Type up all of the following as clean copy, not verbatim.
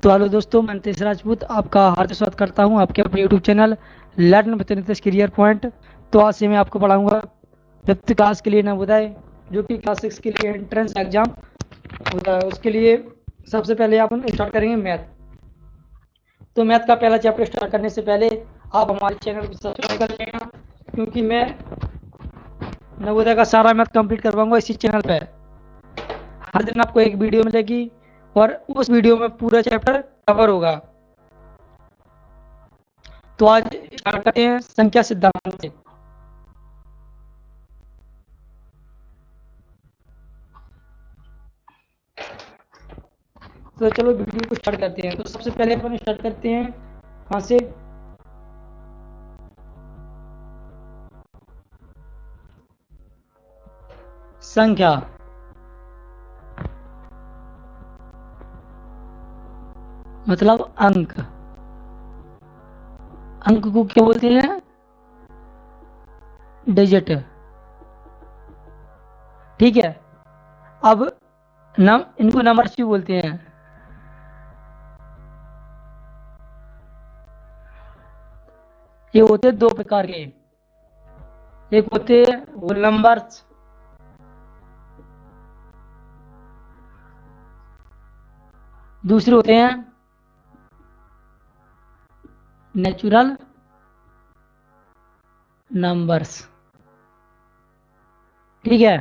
तो हेलो दोस्तों, मैं नितेश राजपूत आपका हार्दिक स्वागत करता हूं आपके अपने YouTube channel learn with Nitesh career point. तो आज से मैं आपको पढ़ाऊंगा 5th क्लास के लिए नवोदय, जो कि क्लास 6 के लिए एंट्रेंस एग्जाम होता है। उसके लिए सबसे पहले अपन स्टार्ट करेंगे मैथ। तो मैथ का पहला चैप्टर स्टार्ट करने से पहले आप हमारे चैनल को सब्सक्राइब कर लेना, क्योंकि मैं नवोदय का सारा मैथ कंप्लीट करवाऊंगा इसी चैनल पर। हर दिन आपको एक वीडियो मिलेगी और उस वीडियो में पूरा चैप्टर कवर होगा। तो आज स्टार्ट करते हैं संख्या सिद्धांत से। तो चलो वीडियो को स्टार्ट करते हैं। तो सबसे पहले अपन स्टार्ट करते हैं वहां से। संख्या मतलब अंक। अंक को क्या बोलते हैं? डिजिट। ठीक है। अब इनको नंबर्स भी बोलते हैं। ये होते हैं दो प्रकार के। एक होते हैं होल नंबर्स, दूसरे होते हैं नेचुरल नंबर्स। ठीक है।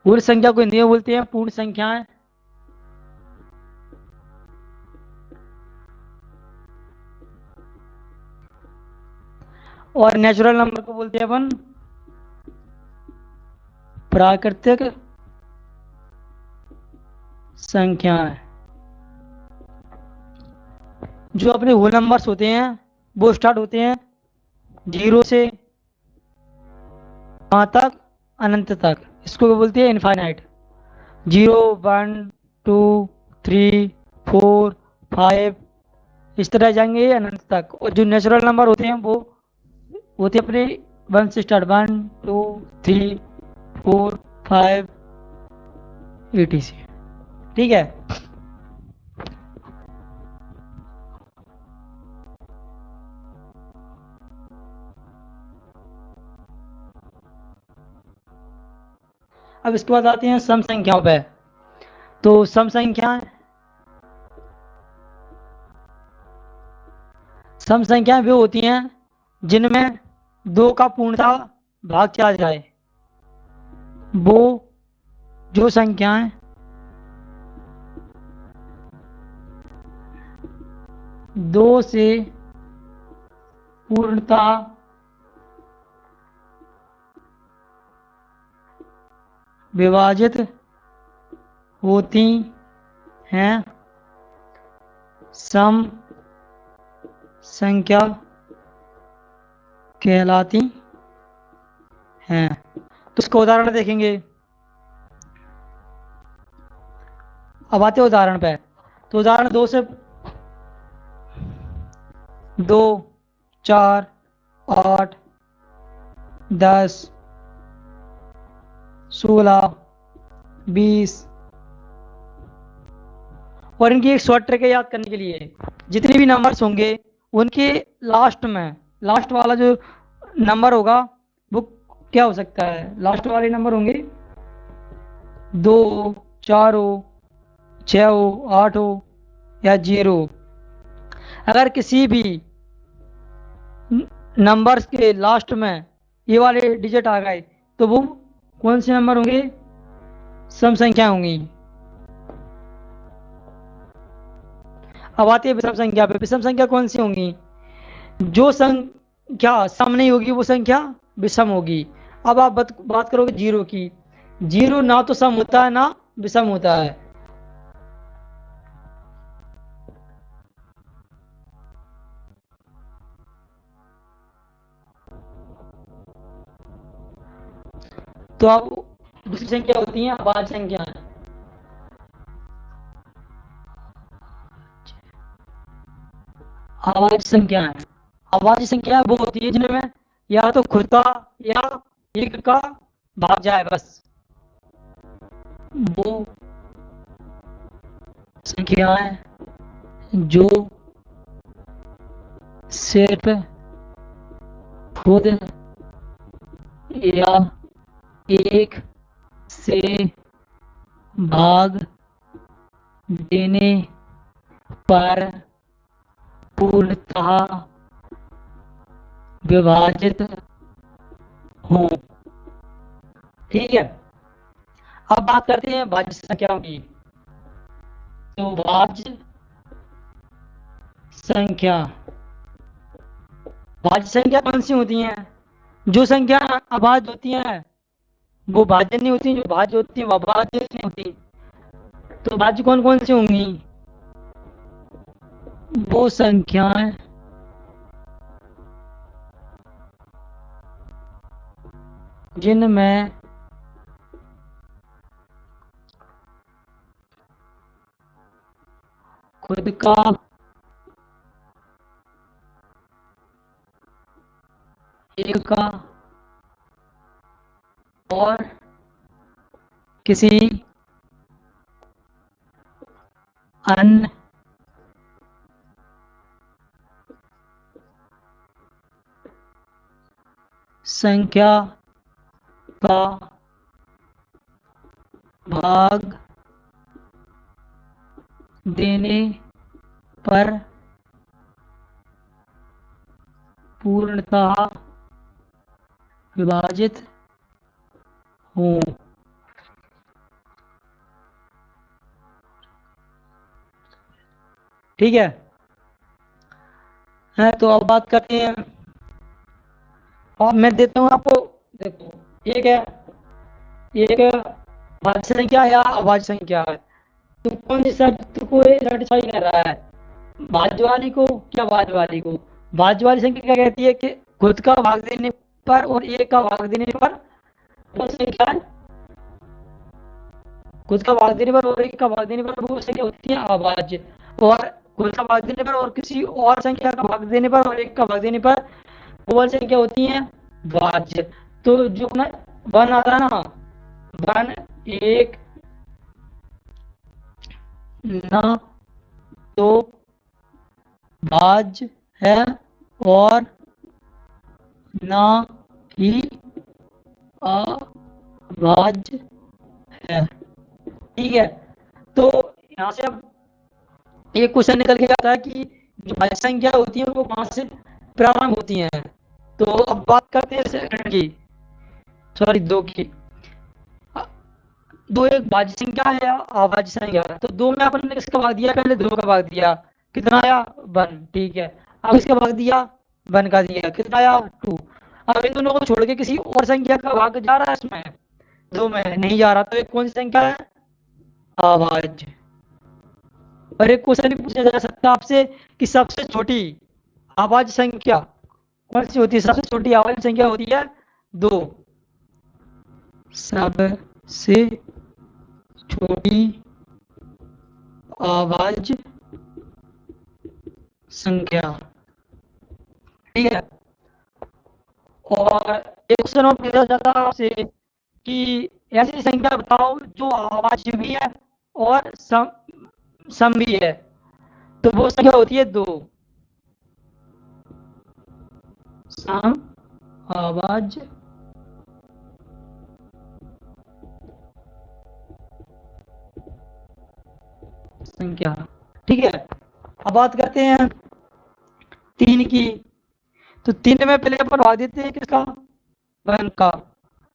पूर्ण संख्या को हिंदी में बोलते हैं पूर्ण संख्याएं। और नेचुरल नंबर को बोलते हैं अपन प्राकृतिक संख्याएं। जो अपने होल नंबर्स होते हैं वो स्टार्ट होते हैं 0 से वहां तक, अनंत तक। इसको बोलते हैं इनफाइनाइट। 0, 1, 2, 3, 4, 5, इस तरह जाएंगे अनंत तक। और जो नेचुरल नंबर होते हैं वो होते हैं अपने 1 से स्टार्ट, 1, 2, 3, 4, 5, 80 से। ठीक है। अब इसके बाद आते हैं सम संख्याओं पे। तो सम संख्याएं वो होती हैं जिनमें 2 का पूर्णतः भाग चला जाए। वो जो संख्याएं 2 से पूर्णतः विभाजित होती हैं सम संख्या कहलाती हैं। तो इसका उदाहरण देखेंगे। अब आते हैं उदाहरण पे। तो उदाहरण 2, 4, 8, 10, 16, 20। और इनकी एक शॉर्ट ट्रिक है याद करने के लिए। जितने भी नंबर्स होंगे उनके लास्ट वाला जो नंबर होगा वो क्या हो सकता है? लास्ट वाले नंबर होंगे 2 हो, 4 हो, 6 हो, 8 हो या 0। अगर किसी भी नंबर्स के लास्ट में ये वाले डिजिट आ गए तो वो कौन से नंबर होंगे? सम संख्या होंगी। अब आती है विषम संख्या पे। विषम संख्या कौन सी होंगी? जो संख्या सम नहीं होगी वो संख्या विषम होगी। अब आप बात करोगे 0 की। 0 ना तो सम होता है ना विषम होता है। तो अब दूसरी संख्या होती है अभाज्य संख्या। अभाज्य संख्या है। अभाज्य संख्या वो होती है जिनमें या तो खुद का या एक का भाग जाए, बस वो संख्याएं जो सिर्फ खुद या एक से भाग देने पर पूर्णतः विभाजित हों। ठीक है, अब बात करते हैं भाज्य संख्याओं की। तो भाज्य संख्या कौन सी होती हैं? जो संख्या अभाज्य होती हैं वो भाज्य नहीं होती, जो भाज्य होती है वो अभाज्य नहीं होती। तो भाज्य कौन कौन सी होंगी? वो संख्याएं जिनमें खुद का एक का और किसी अन्य संख्या का भाग देने पर पूर्णतः विभाजित हों। ठीक है, तो अब बात करते हैं। और मैं देता हूं आपको, देखो एक भाज्य संख्या या अभाज्य संख्या है, तो कौन सी शर्त को सेटिस्फाई कर रहा है? भाज्य वाली को क्या भाज्य वाली को? भाज्य वाली संख्या क्या कहती है कि खुद का भाग देने पर और एक का भाग देने पर वो संख्या, खुद का भाग देने पर और एक का भाग देने पर वो संख्या होती है अभाज्य, और खुद का भाग देने पर और किसी और संख्या का भाग देने पर और एक का भाग देने पर वो संख्या होती है भाज्य। तो जो अपना वन आता है ना, वन एक ना तो भाज्य है और ना ही अभाज्य है। ठीक है, तो यहाँ से अब एक क्वेश्चन निकल के आता है कि जो भाज्य संख्या होती है वो कहाँ से प्रारंभ होती हैं। तो अब बात करते हैं सेकंड की, सॉरी दो की। दो एक भाज्य संख्या है या अभाज्य संख्या है। तो दो में अपन ने किसका भाग दिया? पहले दो का भाग दिया, कितना आया? वन। ठीक है, अब इसका भाग दिया, वन का दिया, कितना आया? टू। अब इन दोनों को छोड़ के किसी और संख्या का भाग जा रहा है इसमें? दो में नहीं जा रहा, तो एक कौन सी संख्या है? अभाज्य। और एक क्वेश्चन भी पूछा जा सकता है आपसे कि सबसे छोटी अभाज्य संख्या कौन सी होती है? सबसे छोटी अभाज्य संख्या होती है दो। सबसे छोटी अभाज्य संख्या। ठीक है, और एक क्वेश्चन और पूछा जाता है आपसे कि ऐसी संख्या बताओ जो अभाज्य भी है और सम भी है। तो वो संख्या होती है दो। सम अभाज्य संख्या। ठीक है, अब बात करते हैं तीन की। तो तीन में पहले अपन भाग देते हैं किसका? वन का,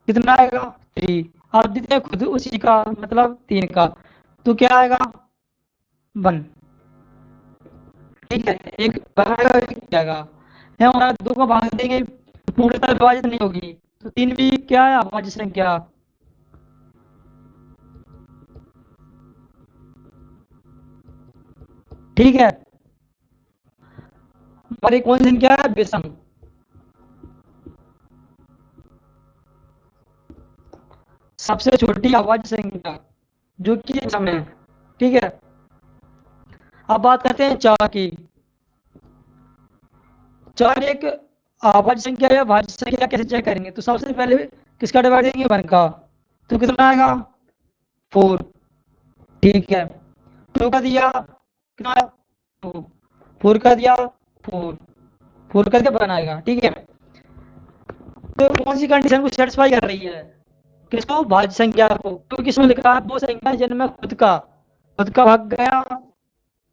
कितना आएगा? थ्री। आप देते हैं खुद उसी का, मतलब तीन का, तो क्या आएगा? वन। ठीक है, एक आएगा एक आएगा, है हमारा। दो का भाग देंगे तो पूर्णतः विभाजित नहीं होगी, तो तीन भी क्या है? अभाज्य संख्या। ठीक है, और एक कौन सी संख्या है? विषम। सबसे छोटी अभाज्य संख्या जो कि सम है। ठीक है, अब बात करते हैं चार की। चार एक अभाज्य संख्या है, भाज्य संख्या कैसे चेक करेंगे? तो सबसे पहले किसका डिवाइड देंगे? वन का, तो कितना आएगा? फोर। ठीक है, 2 का दिया कितना आया 2, 4 का दिया 4, 4 का दिया बनाएगा। ठीक है, तो कौन सी कंडीशन को सेटिस्फाई कर रही है, किसको, भाज्य संख्या को, क्योंकि इसमें लिखा है वो संख्या जिनमें खुद का भाग गया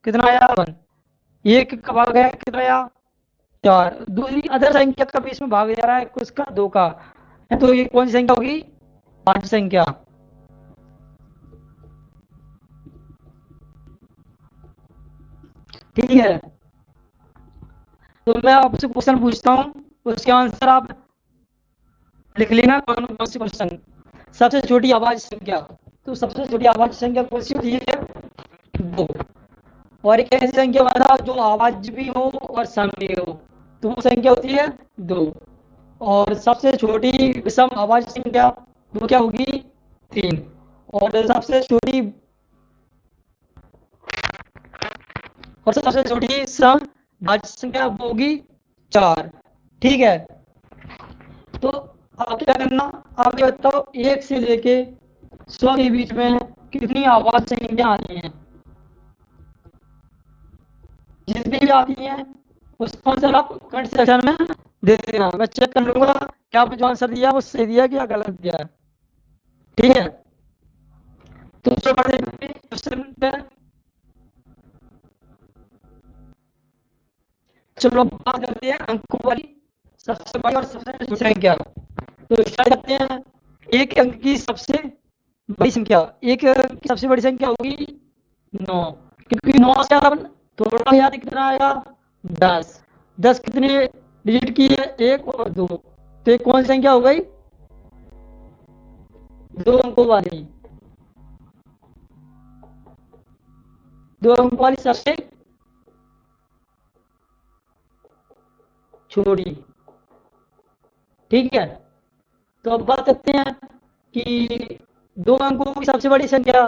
कितना आया 1, एक का भाग गया कितना आया 4, दूसरी अदर संख्या का भी इसमें भाग जा रहा है किसका 2 का, तो ये कौन सी संख्या होगी, भाज्य संख्या। ठीक है, तो मैं आपसे क्वेश्चन पूछता हूँ, उसके आंसर आप लिख लेना कौन कौन सी क्वेश्चन। सबसे छोटी आवाज संख्या, तो सबसे छोटी आवाज संख्या कौन सी होती है 2, और एक ऐसी संख्या बता जो आवाज भी हो और सम भी हो, तो वो संख्या होती है 2, और सबसे छोटी विषम आवाज संख्या वो क्या होगी 3, और सबसे छोटी सम भाज्य संख्या वो होगी 4। ठीक है, तो आप क्या करना, आप ये बताओ 1 से लेके 100 के बीच में कितनी आवाज संख्या आती हैं, जितनी भी आती हैं उसका आंसर आप कमेंट सेक्शन में दे देना, मैं चेक कर लूंगा कि आपने जो आंसर दिया वो सही दिया कि या गलत दिया है। ठीक है, तो चलो बढ़ते हैं क्वेश्चन पे। चलो अब बात करते हैं अंकों वाली सबसे बड़ी और सबसे छोटी संख्या। तो स्टार्ट करते हैं, एक अंक की सबसे बड़ी संख्या, एक अंक की सबसे बड़ी संख्या होगी 9, क्योंकि 9 से अपन थोड़ा याद कितना आया 10, 10 कितने डिजिट की है 1 और 2, तो एक कौन सी संख्या हो गई 2 अंकों वाली, 2 अंकों वाली सबसे छोटी। ठीक है, तो अब बात करते हैं कि 2 अंकों की सबसे बड़ी संख्या,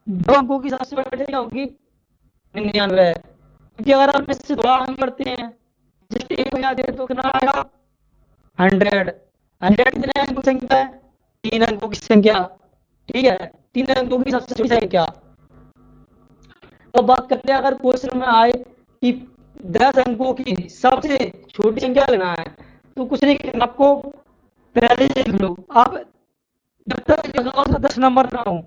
2 अंकों की सबसे बड़ी संख्या होगी 99, क्योंकि अगर हम इससे थोड़ा अंक करते हैं जैसे 1 हो जाते हैं तो कितना आएगा 100, 100 कितने अंकों की संख्या है 3 अंकों की संख्या। ठीक है, 3 अंकों की सबसे छोटी संख्या। तो बात करते हैं अगर क्वेश्चन में आए कि 10 अंकों की सबसे छोटी संख्या लेना है, तो कुछ नहीं करना, आपको पहले ही लिख लो आप, जब तक 10 नंबर ना हो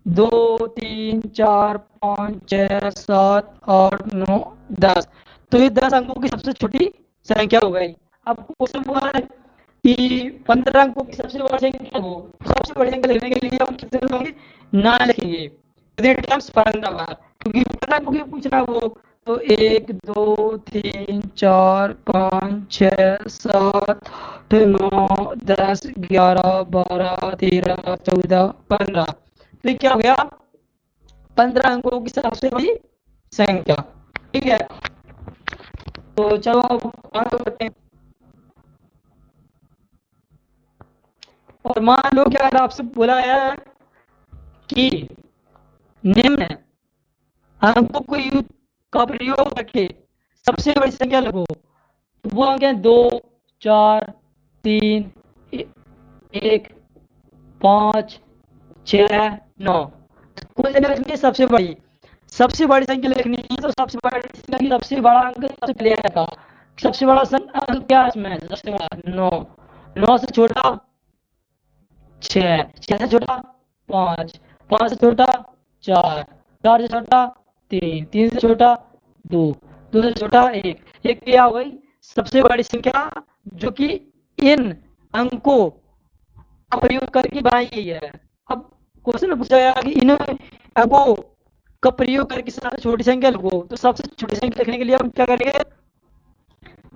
2 3 4 5 6 7 8 9 10, तो ये 10 अंकों की सबसे छोटी संख्या हो गई। अब क्वेश्चन हुआ है कि 15 अंकों की सबसे बड़ी संख्या हो, सबसे बड़ी संख्या लिखने के लिए हम कितने लिखेंगे ना लिखेंगे कितने टाइम्स 15 बार, क्योंकि 15 अंकों की पूछना है वो, तो 1 2 3 4 5 6 7 8 9 10 11 12 13 14 15, तो ये क्या हो गया 15 अंकों की सबसे बड़ी संख्या। ठीक है, तो चलो अब आगे बढ़ते हैं, और मान लो कि अगर आपसे बोला है कि निम्न अंकों का प्रयोग करके सबसे बड़ी संख्या लगो, तो वो अंक है 2 4 3 1 5 6 9, कौन संख्या लिखनी है सबसे बड़ी संख्या लिखनी है, तो सबसे बड़ी संख्या की सबसे बड़ा अंक सबसे पहले आएगा, सबसे बड़ा अंक क्या है इसमें सबसे बड़ा 9, 9 से छोटा 6, 6 से छोटा 5, 5 से छोटा 4, 4 से छोटा 3, 3 से छोटा 2, 2 से छोटा 1, एक क्या हो गई सबसे बड़ी संख्या, जो कि इन अंकों का प्रयोग करके बनाई गई है। अब क्वेश्चन पूछा गया कि इन अंकों का प्रयोग करके सबसे छोटी संख्या लिखो, तो सबसे छोटी संख्या लिखने के लिए हम क्या करेंगे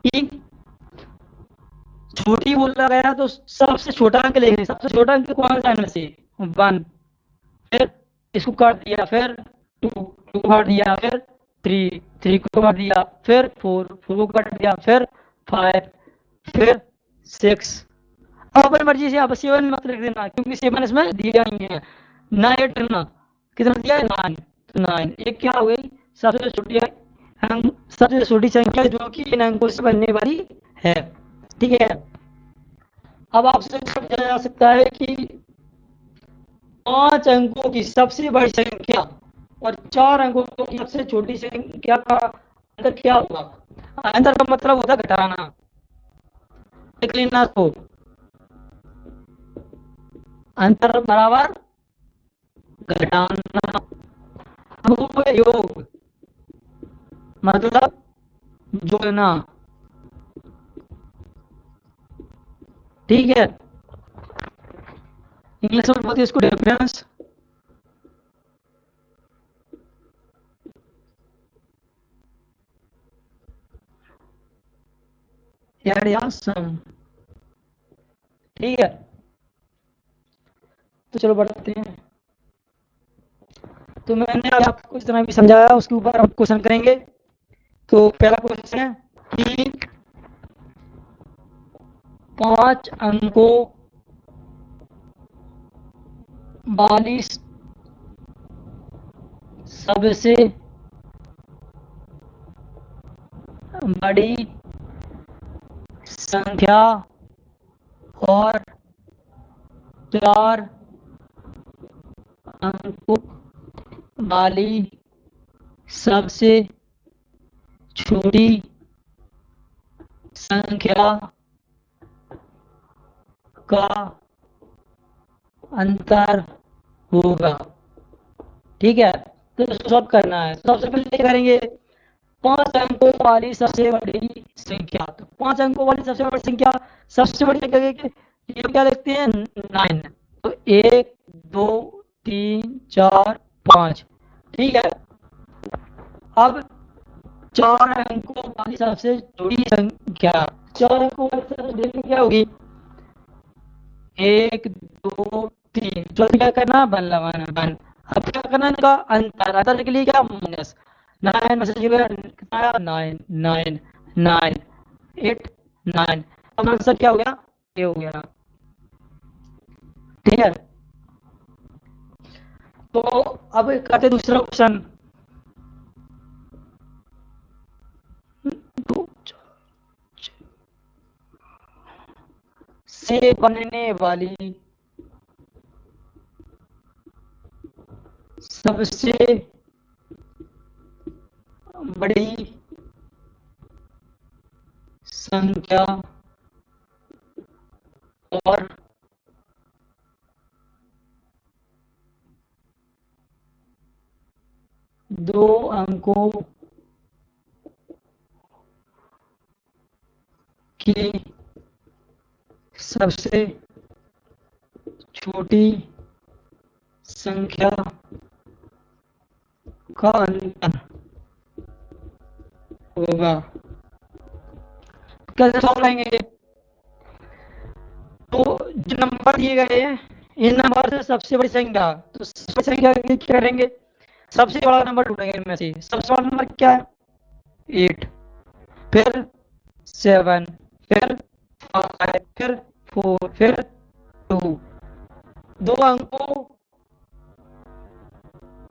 कि छोटी बोला गया तो सबसे छोटा अंक लेंगे, सबसे छोटा अंक कौन सा है से 1, फिर इसको काट दिया, फिर 2, 2 को काट दिया, फिर 3, 3 को काट दिया, फिर 4, 4 को काट दिया, फिर 5, फिर 6। अब अपनी मर्जी से आप 7 मत लिख देना, क्योंकि 7 इसमें दिया नहीं है ना, 8 ना, कितना दिया है 9, तो 9 एक क्या हो गई सबसे छोटी अंक, सबसे छोटी संख्या जो कि इन अंकों से बनने वाली है। ठीक है, अब आपसे पूछा जा सकता है कि 5 अंकों की सबसे बड़ी संख्या और 4 अंकों की सबसे छोटी संख्या का अंतर क्या होगा? अंतर का मतलब होता है घटाना। देख लेना इसको, अंतर बराबर घटाना। अब योग मतलब जोड़ना, ठीक है। इंग्लिश में बोलते हैं इसको डिफरेंस। या सम, ठीक है। तो चलो बढ़ते हैं। तो मैंने आपको जितना भी समझाया उसके ऊपर हम क्वेश्चन करेंगे। तो पहला क्वेश्चन है कि 5 अंकों वाली सबसे बड़ी संख्या और 4 अंकों वाली सबसे छोटी संख्या का अंतर होगा, ठीक है। तो इसको सॉल्व करना है। सबसे पहले क्या करेंगे, 5 अंकों वाली सबसे बड़ी संख्या। तो 5 अंकों वाली सबसे बड़ी संख्या, सबसे बड़ी संख्या ये क्या लिखते हैं, 9। तो 1 2 3 4 5, ठीक है। अब 4 अंकों वाली सबसे छोटी संख्या, 4 अंकों वाली सबसे बड़ी संख्या क्या होगी, 1 2 3। चलो क्या करना, 1 लगाना, 1। अब क्या करना, इनका अंतर, अंतर के लिए क्या, माइनस 9 में से 0 कितना आया, 9 9 9 8 9। अब आंसर क्या हो गया, ये हो गया, ठीक है। तो अब करते दूसरा क्वेश्चन। से बनने वाली सबसे बड़ी संख्या और 2 अंकों की सबसे छोटी संख्या का अंतर होगा। कैसे सॉल्व करेंगे, तो जो नंबर दिए गए हैं इन नंबर से सबसे बड़ी संख्या, तो सबसे बड़ी संख्या क्या करेंगे, सबसे बड़ा नंबर ढूंढेंगे इनमें से। सबसे बड़ा नंबर क्या है, 8, फिर 7, फिर 5, फिर 4, फिर 2। 2 अंकों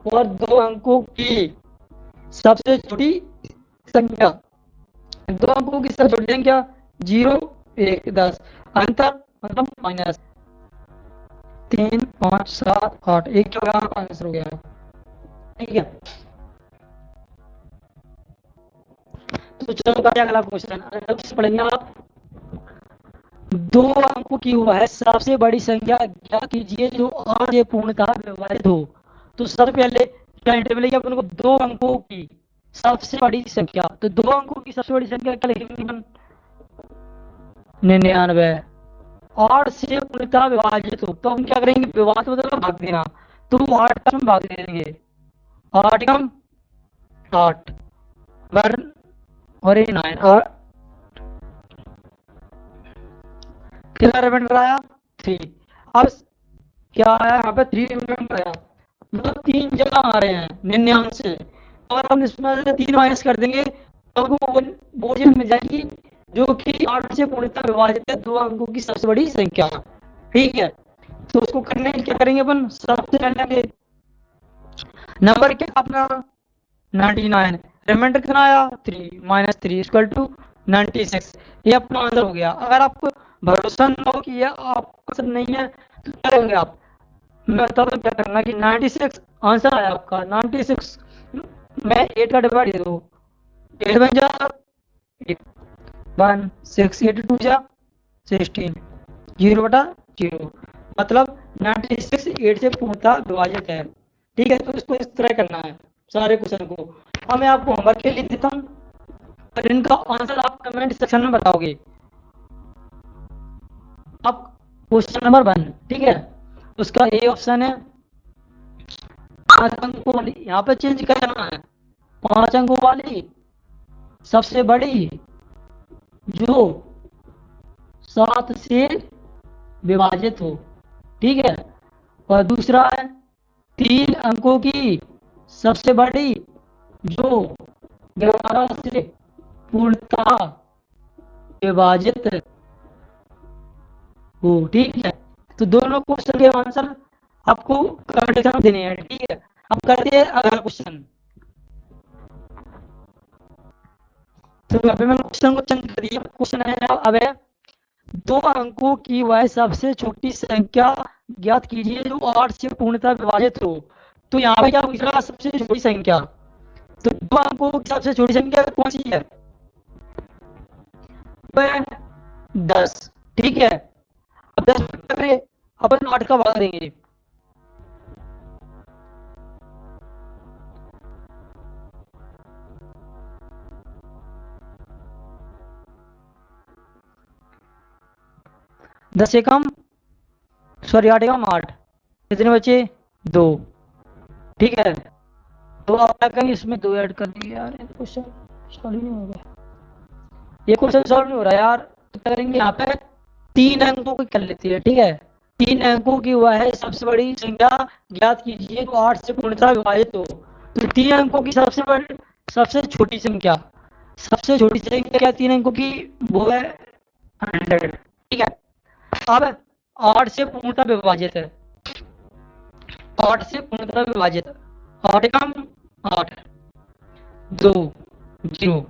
और 2 अंकों की सबसे छोटी संख्या, 2 अंकों की सबसे छोटी संख्या 0 1 10, अंतर मतलब माइनस 3 5 7 8, एक क्या होगा, आंसर हो गया, ठीक है। तो चलो करते हैं अगला क्वेश्चन। अगला पढ़ेंगे आप, 2 अंकों की हुआ है सबसे बड़ी संख्या ज्ञात कीजिए जो 8 से पूर्णतः विभाजित हो। तो सबसे पहले क्या इंटरवल है, अपन को 2 अंकों की सबसे बड़ी संख्या, तो 2 अंकों की सबसे बड़ी संख्या क्या लिखेंगे अपन, 99। 8 से पूर्णतः विभाजित हो, तो हम क्या करेंगे, विभाजित मतलब भाग देना। तो 8 का हम भाग दे देंगे, 8 कम 8 वर और 9, और कितना रिमाइंडर आया, 3। अब क्या आया यहाँ पे, 3 रिमाइंडर आया, मतलब 3 जगह आ रहे हैं 99 से, और हम इसमें से 3 माइनस कर देंगे तो हमको वो चीज मिल जाएगी जो कि 8 से पूर्णतः विभाजित है 2 अंकों की सबसे बड़ी संख्या, ठीक है। तो उसको करने के क्या करेंगे अपन, सबसे पहले नंबर क्या अपना 99, रिमाइंडर कितना आया 3, माइनस 3 इक्वल टू 96। ये अपना आंसर हो गया। अगर आपको भरोसा न हो कि ये आपका आंसर नहीं है तो क्या करेंगे आप, मैं बता दूं क्या करना कि 96 आंसर आया आपका 96 में 8 का डिवाइड दे दो, 8 बन जा 1 6 8 2 जा 16 0/0, मतलब 96 8 से पूर्णतः विभाजित है। ठीक है, तो इसको इस तरह करना है सारे क्वेश्चन को। अब मैं आपको होमवर्क के लिए देता हूँ और इनका आंसर आप कमेंट सेक्शन में बताओगे। अब क्वेश्चन नंबर 1, ठीक है, उसका ए ऑप्शन है 5 अंकों वाली, यहाँ पे चेंज करना है, 5 अंकों वाली सबसे बड़ी जो 7 से विभाजित हो। ठीक है, और दूसरा है 3 अंकों की सबसे बड़ी जो 11 से पूर्णतः विभाजित हो। ठीक है, तो दोनों क्वेश्चन के आंसर आपको कमेंट सेक्शन में देने हैं। ठीक है, अब करते हैं अगला क्वेश्चन। तो अभी मैंने क्वेश्चन को चेंज कर दिया। क्वेश्चन है अब है 2 अंकों की वह सबसे छोटी संख्या ज्ञात कीजिए जो 8 से पूर्णतः विभाजित हो। तो यहाँ पे क्या पूछ रहा है, सबसे छोटी संख्या। तो 2 अंकों की सबसे छोटी संख्या कौन सी है, वह 10। ठीक है, अब 10 करें, अपन 8 का भाग देंगे। दस से कम, सॉरी 8 कम 8, कितने बचे 2। ठीक है, तो आप क्या करेंगे, इसमें 2 ऐड कर देंगे। यार ये क्वेश्चन सॉल्व नहीं हो गया, ये क्वेश्चन सॉल्व नहीं हो रहा यार। तो क्या करेंगे, यहाँ पे 3 अंकों की कर लेते हैं। ठीक है, 3 अंकों की वह है सबसे बड़ी संख्या ज्ञात कीजिए तो 8 से पूर्णतः विभाजित हो। तो 3 अंकों की सबसे बड़ी सबसे छोटी संख्या, सबसे छोटी संख्या क्या 3 अंकों की, वो है 100। ठीक है, अब 8 से पूर्णतः विभाजित है, 8 से पूर्णतः विभाजित, 8 कम 8, 2 0,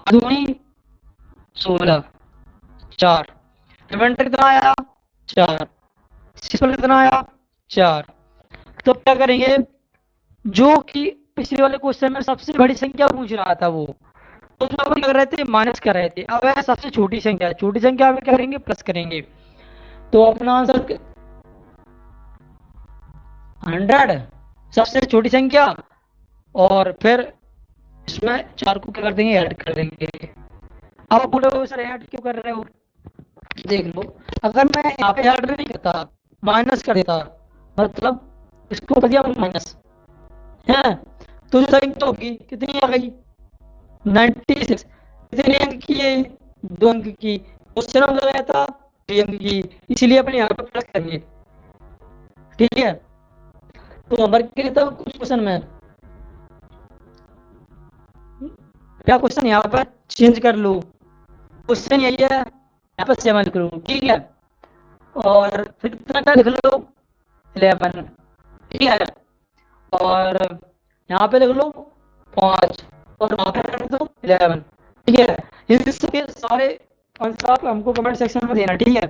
दूनी 16, 4, रिमाइंडर कितना आया 4, सिक्स कितना आया 4। तो क्या करेंगे, जो कि पिछले वाले क्वेश्चन में सबसे बड़ी संख्या पूछ रहा था वो, तो उसमें अपन कर रहे थे माइनस कर रहे थे। अब है सबसे छोटी संख्या, छोटी संख्या में क्या करेंगे, प्लस करेंगे। तो अपना आंसर 100 सबसे छोटी संख्या, और फिर इसमें 4 को क्या कर देंगे, ऐड कर देंगे। अब बोलो सर ऐड क्यों कर रहे हो, देख लो, अगर मैं यहाँ पे ऐड नहीं करता, माइनस कर देता, मतलब इसको कर दिया माइनस है, तो जो संख्या होगी कितनी आ गई 96। कितने अंक की है, 2 अंक की। क्वेश्चन में लगाया था 3 अंक की, इसीलिए अपने यहाँ पे प्लस करेंगे। ठीक है, तो नंबर के लिए तो कुछ क्वेश्चन में क्या क्वेश्चन यहाँ पर चेंज कर लो, क्वेश्चन यही है, यहाँ पर 7 करो। ठीक है, और फिर कितना का लिख लो 11। ठीक है, और यहाँ पे लिख लो 5, और वहाँ पे रख दो 11। ठीक है, इसके सारे आंसर आप हमको कमेंट सेक्शन में देना। ठीक है।